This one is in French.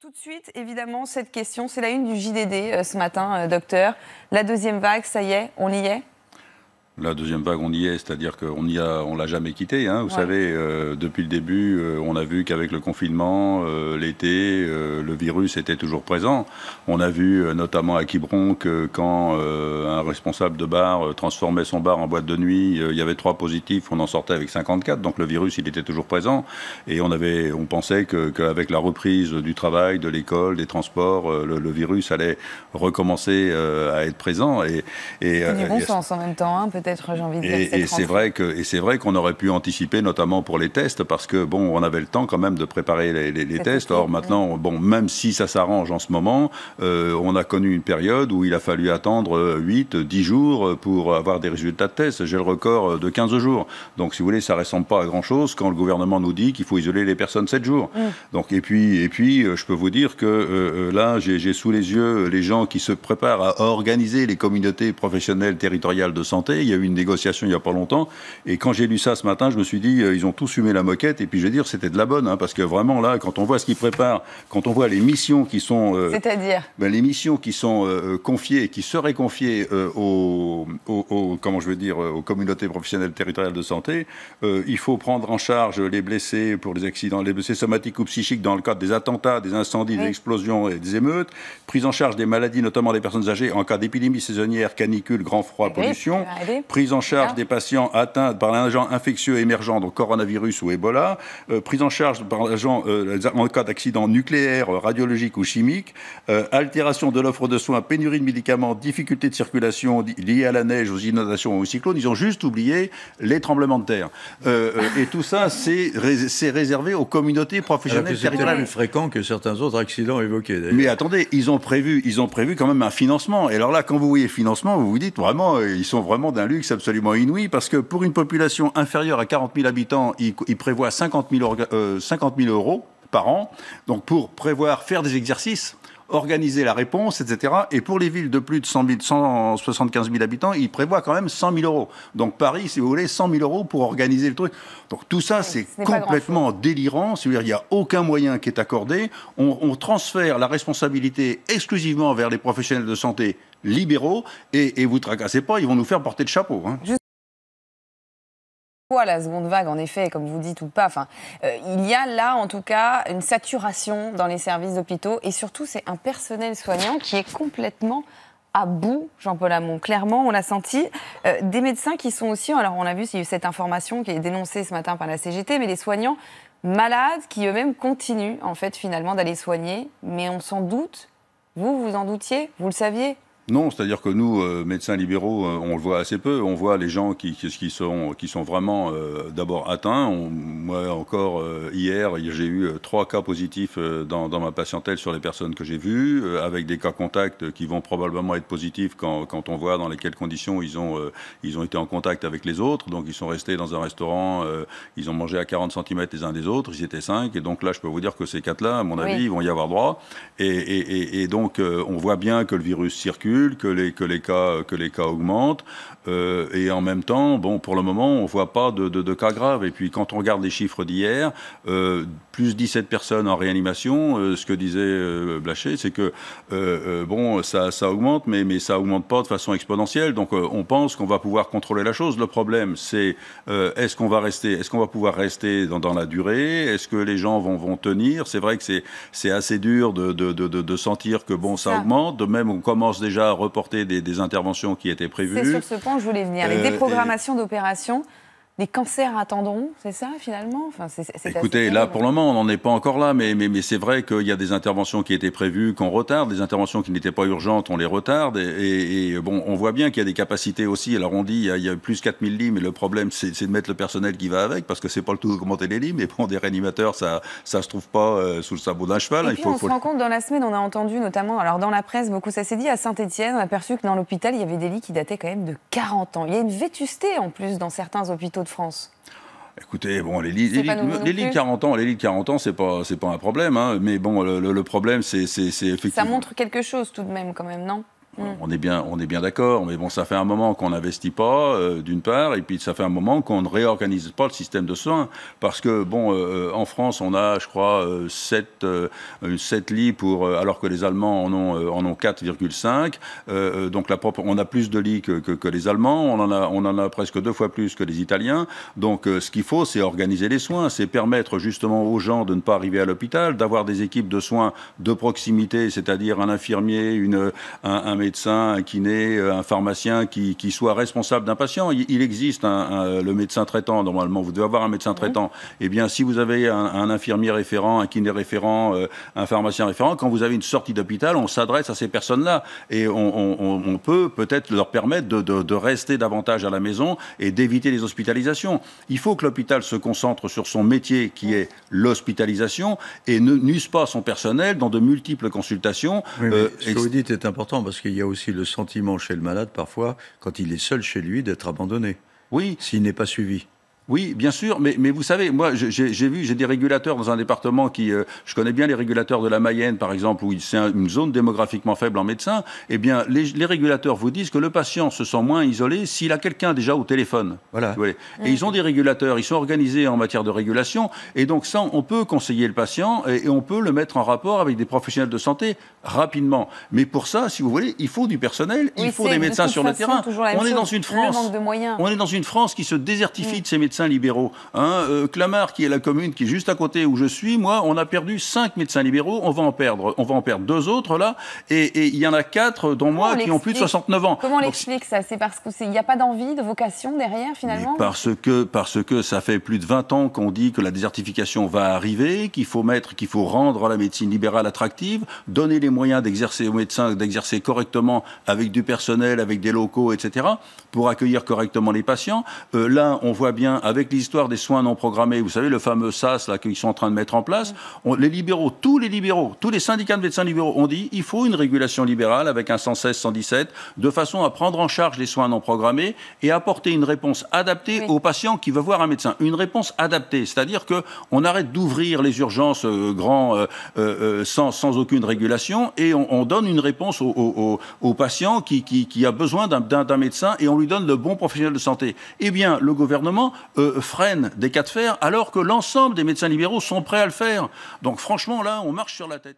Tout de suite, évidemment, cette question, c'est la une du JDD ce matin, docteur. La deuxième vague, ça y est, on y est? La deuxième vague, on y est, c'est-à-dire qu'on l'a jamais quitté. Hein. Vous savez, depuis le début, on a vu qu'avec le confinement, l'été, le virus était toujours présent. On a vu notamment à Quiberon que quand un responsable de bar transformait son bar en boîte de nuit, il y avait 3 positifs, on en sortait avec 54. Donc le virus, il était toujours présent. Et on pensait qu'avec la reprise du travail, de l'école, des transports, le virus allait recommencer à être présent. C'est du bon sens en même temps, hein, peut-être. J'ai envie de dire, et c'est vrai qu'on aurait pu anticiper, notamment pour les tests, parce que bon, on avait le temps quand même de préparer les tests. Or maintenant, bon, même si ça s'arrange en ce moment, on a connu une période où il a fallu attendre 8-10 jours pour avoir des résultats de tests. J'ai le record de 15 jours. Donc, si vous voulez, ça ne ressemble pas à grand-chose quand le gouvernement nous dit qu'il faut isoler les personnes 7 jours. Donc, et puis, je peux vous dire que là, j'ai sous les yeux les gens qui se préparent à organiser les communautés professionnelles territoriales de santé. Il y a eu une négociation il n'y a pas longtemps, et quand j'ai lu ça ce matin, je me suis dit, ils ont tous fumé la moquette, et puis je vais dire, c'était de la bonne, hein, parce que vraiment là, quand on voit ce qu'ils préparent, quand on voit les missions qui sont... C'est-à-dire les missions qui sont confiées, qui seraient confiées aux communautés professionnelles territoriales de santé, il faut prendre en charge les blessés pour les accidents, les blessés somatiques ou psychiques dans le cadre des attentats, des incendies, des explosions et des émeutes, prise en charge des maladies, notamment des personnes âgées, en cas d'épidémie saisonnière, canicule, grand froid, pollution, prise en charge des patients atteints par un agent infectieux émergent, donc coronavirus ou Ebola, prise en charge par l'agent en cas d'accident nucléaire, radiologique ou chimique, altération de l'offre de soins, pénurie de médicaments, difficultés de circulation liées à la neige, aux inondations ou aux cyclones. Ils ont juste oublié les tremblements de terre. Et tout ça, c'est réservé aux communautés professionnelles territoriales. C'est plus fréquent que certains autres accidents évoqués, d'ailleurs. Mais attendez, ils ont prévu quand même un financement. Et alors là, quand vous voyez financement, vous vous dites vraiment, ils sont vraiment d'un luxe absolument inouï, parce que pour une population inférieure à 40 000 habitants, ils prévoient 50 000 euros par an, donc pour prévoir faire des exercices, organiser la réponse, etc. Et pour les villes de plus de 175 000 habitants, ils prévoient quand même 100 000 euros. Donc Paris, si vous voulez, 100 000 euros pour organiser le truc. Donc tout ça, c'est complètement délirant. C'est-à-dire, il n'y a aucun moyen qui est accordé. On transfère la responsabilité exclusivement vers les professionnels de santé libéraux, et vous ne tracassez pas, ils vont nous faire porter le chapeau. Hein. La seconde vague, en effet, comme vous dites ou pas, il y a là, en tout cas, une saturation dans les services d'hôpitaux, et surtout, c'est un personnel soignant qui est complètement à bout, Jean-Paul Hamon. Clairement, on l'a senti. Des médecins qui sont aussi, alors on a vu, il y a eu cette information qui est dénoncée ce matin par la CGT, mais les soignants malades qui eux-mêmes continuent, en fait, finalement, d'aller soigner. Mais on s'en doute. Vous en doutiez? Vous le saviez? Non, c'est-à-dire que nous, médecins libéraux, on le voit assez peu. On voit les gens qui sont vraiment d'abord atteints. Moi, encore hier, j'ai eu 3 cas positifs dans ma patientèle sur les personnes que j'ai vues, avec des cas contacts qui vont probablement être positifs quand on voit dans lesquelles conditions ils ont été en contact avec les autres. Donc, ils sont restés dans un restaurant, ils ont mangé à 40 cm les uns des autres, ils étaient 5. Et donc là, je peux vous dire que ces 4-là, à mon avis, ils vont y avoir droit. Et donc, on voit bien que le virus circule, que les cas augmentent, et en même temps, bon, pour le moment, on ne voit pas de cas graves. Et puis, quand on regarde les chiffres d'hier, plus 17 personnes en réanimation, ce que disait Blacher, c'est que bon, ça augmente, mais ça augmente pas de façon exponentielle. Donc, on pense qu'on va pouvoir contrôler la chose. Le problème, c'est est-ce qu'on va pouvoir rester dans la durée? Est-ce que les gens vont tenir? C'est vrai que c'est assez dur de sentir que bon, ça augmente. De même, on commence déjà à reporter des interventions qui étaient prévues. C'est sur ce point que je voulais venir. Les déprogrammations d'opérations, les cancers attendront, c'est ça finalement? Écoutez, là pour le moment on n'en est pas encore là, mais c'est vrai qu'il y a des interventions qui étaient prévues qu'on retarde, des interventions qui n'étaient pas urgentes on les retarde, et bon, on voit bien qu'il y a des capacités aussi. Alors on dit il y a plus 4000 lits, mais le problème c'est de mettre le personnel qui va avec, parce que c'est pas le tout d'augmenter les lits, mais bon, des réanimateurs ça se trouve pas sous le sabot d'un cheval. Et puis on se rend compte dans la semaine, on a entendu notamment, alors dans la presse beaucoup ça s'est dit, à Saint-Étienne, on a aperçu que dans l'hôpital il y avait des lits qui dataient quand même de 40 ans. Il y a une vétusté en plus dans certains hôpitaux de France. Écoutez, bon, les lits de 40 ans, c'est pas un problème, hein, mais bon, le problème, c'est effectivement... Ça montre quelque chose tout de même, quand même, non? On est bien d'accord, mais bon, ça fait un moment qu'on n'investit pas, d'une part, et puis ça fait un moment qu'on ne réorganise pas le système de soins, parce que, bon, en France, on a, je crois, 7 lits, alors que les Allemands en ont 4,5, donc on a plus de lits que les Allemands, on en a presque 2 fois plus que les Italiens, donc ce qu'il faut, c'est organiser les soins, c'est permettre justement aux gens de ne pas arriver à l'hôpital, d'avoir des équipes de soins de proximité, c'est-à-dire un infirmier, un médecin, un kiné, un pharmacien qui soit responsable d'un patient. Il existe le médecin traitant, normalement, vous devez avoir un médecin traitant. Eh bien, si vous avez un infirmier référent, un kiné référent, un pharmacien référent, quand vous avez une sortie d'hôpital, on s'adresse à ces personnes-là et on peut peut-être leur permettre de rester davantage à la maison et d'éviter les hospitalisations. Il faut que l'hôpital se concentre sur son métier qui est l'hospitalisation et ne n'use pas son personnel dans de multiples consultations. Oui, ce que vous dites est important parce qu'il y a aussi le sentiment chez le malade, parfois, quand il est seul chez lui, d'être abandonné. Oui. S'il n'est pas suivi. Oui, bien sûr, mais vous savez, moi, j'ai des régulateurs dans un département je connais bien les régulateurs de la Mayenne, par exemple, où c'est une zone démographiquement faible en médecins. Eh bien, les régulateurs vous disent que le patient se sent moins isolé s'il a quelqu'un déjà au téléphone. Voilà. Et ils ont des régulateurs, ils sont organisés en matière de régulation, et donc ça, on peut conseiller le patient et on peut le mettre en rapport avec des professionnels de santé rapidement. Mais pour ça, si vous voulez, il faut du personnel, il faut des médecins sur le terrain. On est dans une France, on est dans une France qui se désertifie de ses médecins libéraux. Clamart, qui est la commune qui est juste à côté où je suis, moi, on a perdu 5 médecins libéraux, on va en perdre 2 autres là, et il y en a 4, dont moi, qui ont plus de 69 ans. Comment on l'explique ça? C'est parce qu'il n'y a pas d'envie, de vocation derrière, finalement? Parce que ça fait plus de 20 ans qu'on dit que la désertification va arriver, qu'il faut rendre la médecine libérale attractive, donner les moyens d'exercer aux médecins, d'exercer correctement avec du personnel, avec des locaux, etc., pour accueillir correctement les patients. Là, on voit bien, avec l'histoire des soins non programmés, vous savez, le fameux SAS là qu'ils sont en train de mettre en place, tous les syndicats de médecins libéraux ont dit il faut une régulation libérale avec un 116, 117, de façon à prendre en charge les soins non programmés et apporter une réponse adaptée aux patients qui veulent voir un médecin. Une réponse adaptée, c'est-à-dire qu'on arrête d'ouvrir les urgences sans aucune régulation et on donne une réponse au patient qui a besoin d'un médecin et on lui donne le bon professionnel de santé. Eh bien, le gouvernement freine des cas de fer alors que l'ensemble des médecins libéraux sont prêts à le faire. Donc franchement, là, on marche sur la tête.